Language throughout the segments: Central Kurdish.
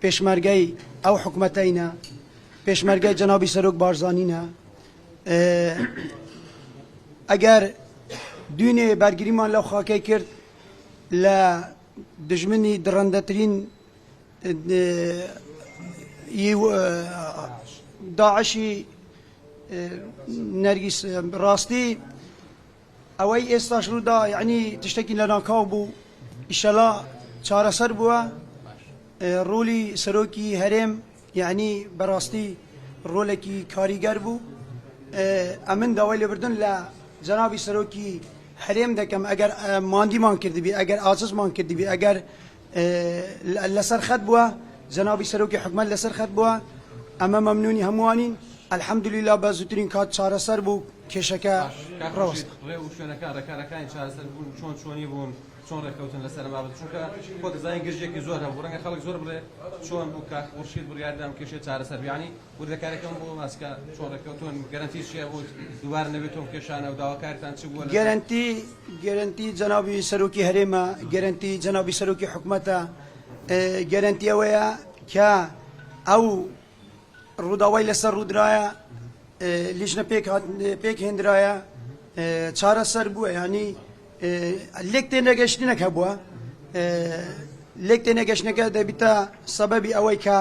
پێشمەرگەی ئەو حکومەتەینە پێشمەرگەی جەنابی سەرۆک بارزانینە ئەگەر دوێنێ بەرگریمان لەو خاکەی کرد لە دژمنی درەندەترین داعشی نەرگیس ڕاستی ئەوەی ئێستاش ڕوودا یعنی تشتێکی لە ناکاو بوو ئیشەڵا چارەسەر بووە ڕۆلی سەرۆکی هەرێم یعنی بەڕاستی ڕۆلێکی کاریگەر بوو ئەمن داوای لێبردن لە جەنابی سەرۆکی هەرێم دەکەم ئەگەر ماندیمان کردبی ئەگەر ئاززمان کردبی ئەگەر لەسەر خەت بووە جەنابی سەرۆکی حکومەت لەسەر خەت بووە ئەمە مەمنونی هەمووانین الحەمدولله بە زووترین کات چارەسەر بوو کێشەکە ڕەوەست ڕێ و شوێنەکان ڕێکارەکانی چارەسەر بوون چۆن چۆنی بوون چۆن ڕێکەوتن لەسەر بابەت چونکە خۆ دەزانین گرژێکی زۆر هەبوو ڕەنگە خەڵک زۆر بڵێ چۆن بوو کاک خورشید بڕیاردام کێشێ چارەسەر بیانی وردەکارەکەم بۆ ماسکە چۆن ڕێکەوتن گەرانتی چیە بوو دووبارە نەبێتەوە کێشانە و داواکارتان چ بووە گەرانتی جەنابی سەرۆکی هەرێمە گەرانتی جەنابی سەرۆکی حکومەتە گەرانتی ئەوەیە کە ئەو ڕووداوای لەسەر ڕوودرایە لیژنە پێک هێنرایە چارەسەر بووە ینی لێک تێنەگەشتنێک هەبووە لێک تێنەگەشتنەکە دەبیتە سەبەبی ئەوەی کە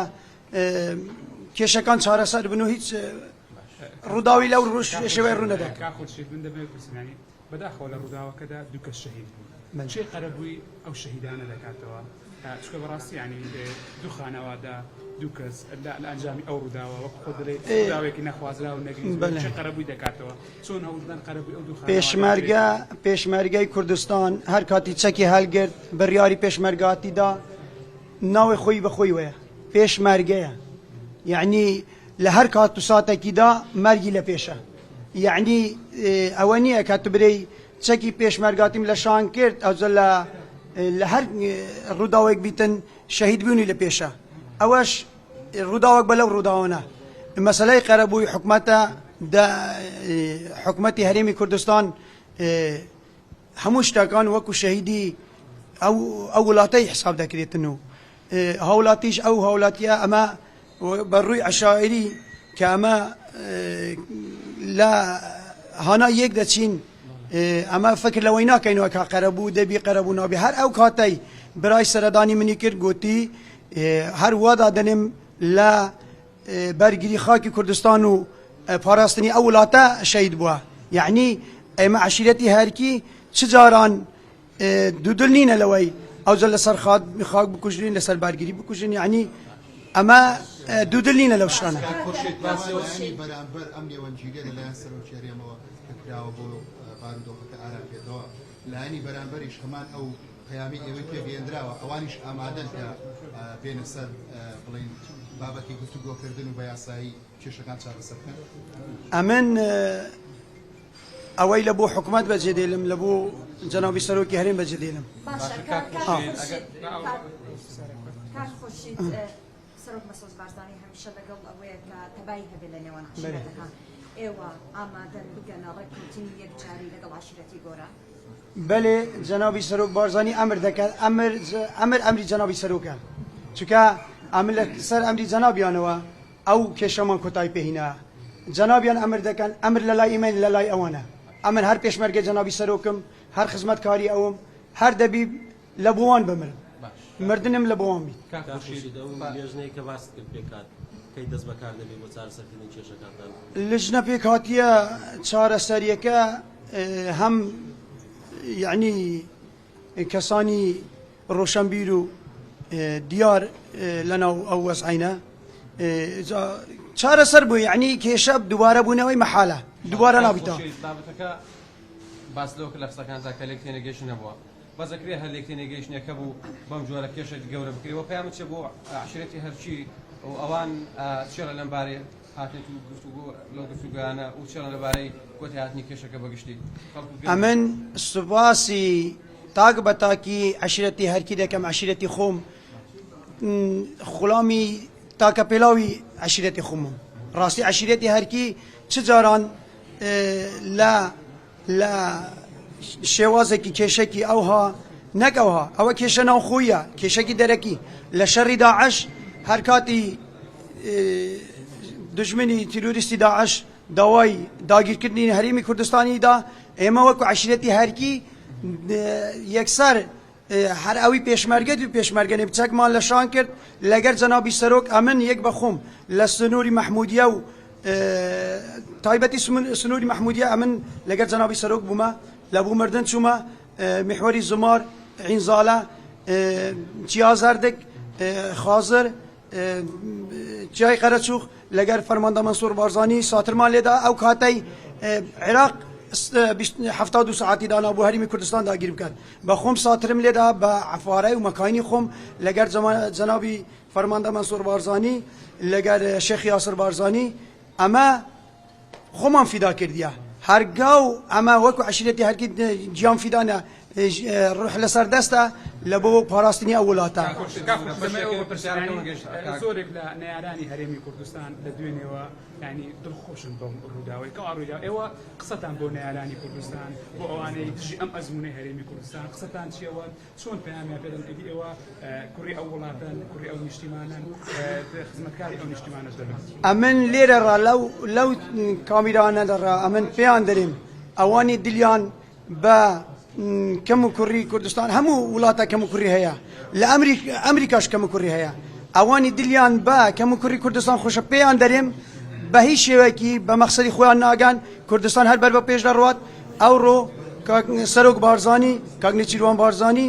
کێشەکان چارەسەر بن و هیچ ڕووداوی لەو شێوەیە ڕوو نەدەکات بەداخەوە لە ڕووداوەکەدا دوو کەس شەهید بوون چێ قەرەبووی ئەو شەهیدانە دەکاتەوە چکە بەڕاستی ینی دوو خانەوادە دوو کەس لە ئەنجامی ئەو ڕووداوە وەک خۆ دەڵێت ڕووداوێکی نەخوازرا و نەگریز چه قەرەبووی دەکاتەوە چۆن هەوڵدان قەرەبووی ئەو دوو خانەوادە پێشمەرگەی کوردستان هەر کاتی چەکی هەڵگرت بڕیاری پێشمەرگاتیدا ناوی خۆی بەخۆی وەیە پێشمەرگەیە یعنی لە هەر کات و ساتێکیدا مەرگی لە پێشە یعنی ئەوە نییە کە تو برەی چەکی پێشمەرگاتیم لە شان کرد ئەوجە لە هەر ڕووداوێک بیتن شەهید بوونی لە پێشە ئەوەش ڕووداوەک بە لەو ڕووداوانە مەسەلەی قەرەبووی حکومەتە حکومەتی هەرێمی کوردستان هەموو شتەکان وەکو شەهیدی ئەو وڵاتەی حساب دەکرێتن و هەوڵاتیش ئەو هەوڵاتیە ئەمە بەڕووی عەشائیری کە ئەمە لە هانا یەک دەچین ئەمە فکر لەوەی ناکەینەوە کە قەرەبوو دەبی قەرەبوو نابێ هەر ئەو کاتەی برای سەردانی منی کرد گوتی هەر وادا دەنێم لە بەرگری خاکی کوردستان و پاراستنی ئەو وڵاتە شەهید بووە یعنی ئێمە عەشیرەتی هەرکی چ جاران دوودڵ نینە لەوەی ئەوجە لەسەر خاک بکوژرین لەسەر بەرگری بکوژین یعنی ئەمە دوودڵ نینە لەو شتانە بەرامبەر ئەم نێوەنجیرە لەلایەن سەرۆکی هەرێمەوە کراوە بۆ بارودۆخەکە ئارام پێدەوە لایەنی بەرامبەریش هەمان ئەو پەیامی ئێوەی پێگەێنراوە ئەوانیش ئامادەن کە بێنە سەر بڵین بابەتی گفتوگۆکردن و بە یاسایی کێشەکان چارەسەر بکەن ئەمن ئەوەی لە بۆ حکومەت بەجێدێڵم لە بۆ جەنابی سەرۆکی هەرێم بەجێدێڵم سەرۆک مەسعود بارزانی هەمیشە لەگەڵ ئەوەیە کە تەبایی هەبێت لە نێوان عەشیرەتەکان ئێوە ئامادەن بگەنە ڕێککەوتنی یەکجاری لەگەڵ عەشیرەتی گۆرە بەڵێ جەنابی سەرۆک بارزانی ئەمر دەکات ئەمری جەنابی سەرۆکە چونکە ئەمر لە سەر ئەمری جەنابیانەوە ئەو کێشەمان کۆتایی پێهینە جەنابیان ئەمر دەکەن ئەمر لە لای ئێمە لە لای ئەوانە ئەمن هەر پێشمەرگەی جەنابی سەرۆکم هەر خزمەتکاری ئەوم هەر دەبی لە بۆوان بمرم مردنم لە بۆوان بیت لژنە پێک هاتیە چارەسەریەکە هەم یعنی کەسانی ڕۆشنبیر و دیار لەناو ئەو وەزعینە چارەسەر بوو یعنی کێشە دووبارە بوونەوەی مەحالە دووبارە نابیتەوە بابەتەکە باس لەوە کە لە قسەکاندا کە لێک تێنەگەیشت نەبووە بەزەکرێ هەر لێک تێنەگەیشتنەکە بوو بەم جۆرە کێشە گەورە بکرێەوە پێیان چێ بۆ عەشیرەتی هەرچی و ئەوان چێڵە لەم بارێ هاتێت و گفتوگۆ لەو گفتوگویانە و چێڵە لەبارەی کۆتی هاتنی کێشەکە بەگشتی ئەمن سوپاسی تاک بە تاکی عەشیرەتی هەرکی دەکەم عەشیرەتی خۆم خوڵامی تاکە پێڵاوی عەشیرەتی خۆمم ڕاستی عەشیرەتی هەرکی چ جاران لە شێوازێکی کێشێکی ئەوها نەک ئەوها ئەوە کێشە ناوخۆیە کێشێکی دەرەکی لە شەڕی داعش هركاتي دجمني تيروريستي داعش داوای داگیرکردنی هەرێمی کوردستانی دا ئێمە وەکو عشرەتی هەرکی یەکسەر هەر ئەوی پێشمەرگەت و پێشمەرگەنێ بچەکمان لە شان کرد لەگەر جەنابی سەرۆک ئەمن یەک بەخۆم لە سنووری مەحمودیە و تایبەتی سنووری مەحمودیە ئەمن لەگەر جەنابی سەرۆک بوومە لە بوو مردن چوومە محوەری زمار عینزاڵە چیازەردک خازر جای قەرەچووخ لەگەر فەرماندا منسوور بارزانی ساترمان لێدا ئەو کاتەی عێراق 72 ساعتی دانا بۆ هەرێمی کوردستان داگیر بکات بە خۆم ساترم لێدا بە عفارەی و مەکانی خۆم لەگەر جەنابی فەرماندا منسوور بارزانی لەگەر شێخ یاسر بارزانی ئەمە خۆمان فیدا کردیە هەرگاو ئەمە وەکو عشرەتی هەرکی گیان فیدانە ڕوح لەسەر دەستە لە بۆ پاراستنی ئەو وڵاتە زۆرێک لە نەیارانی هەرێمی کوردستان لە دوێنێەوە ینی دڵخۆشن بەم ڕووداوی کە ڕوودا ئێوە قسەتان بۆ نەیارانی کوردستان بۆ ئەوانەی دژی ئەم ئەزمونەی هەرێمی کوردستان قسەتان چیەوە چۆن پەیامیان پێدەن ئەدی ئێوە کوڕی ئەو وڵاتن کوڕی ئەو نیشتیمانن خزمەتکاری ئەو نیشتیمانەش دەبن ئەمن لێرەڕا لەو کامیرانەدەڕا ئەمن پێیان دەرێم ئەوانی دلیان بە کەم و کوڕی کوردستان هەموو وڵاتە کەم و کوڕی هەیە لە ئەمریکاش کەم و کوڕی هەیە ئەوانی دلیان بە کەم و کوڕی کوردستان خۆشە پێیان دەرێم بە هیچ شێوەیەکی بە مەقسەدی خۆیان ناگەن کوردستان هەر بەر بە پێش دەڕوات ئەوڕۆ سەرۆک بارزانی کاک نێچیروان بارزانی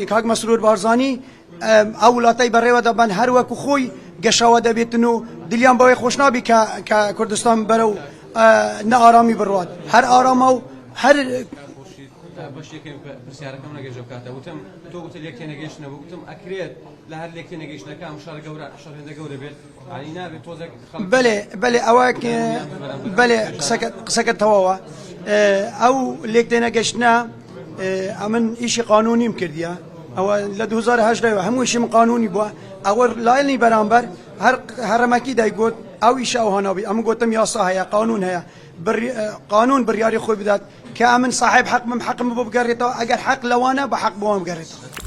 کاک مەسرور بارزانی ئەو وڵاتەی بەڕێوە دەبەن هەر وەکو خۆی گەشاوە دەبێتن و دلیان بەوەی خۆش نابی کە کوردستان بەرە و نەئارامی بڕوات هەر ئارامە و هەر بەشێکم پرسیارەکەم نەگەژە بکاتە وتم تۆ وتە لێک تێنەگەیشتنە بوو وتم ئەکرێت لە هەر لێک تێنەگەیشتنەکە ئەم شەڕ گەورە شەڕێندە گەورە بێت ئانی نابێت تۆزێک بەێ ئەوە بەێ قسەکە تەواوە ئەو لێک تێنەگەشتنە ئەمن ئیشی قانونیم کردیە ئەوە لە 2010 هەموو شیم قانونی بووە ئەوە لایەنی بەرامبەر هەرەمەکی دایگوت ئەو ئیش ئەو هەناوی ئەمە گوتم یاسا هەیە قانون هەیە قانون بڕیاری خۆی بدات کە ئەمن صاحب حەقم حەقم بۆ بگەڕێتەوە ئەگەر حەق لەوانە بە حەق بۆم بگەڕێتەوە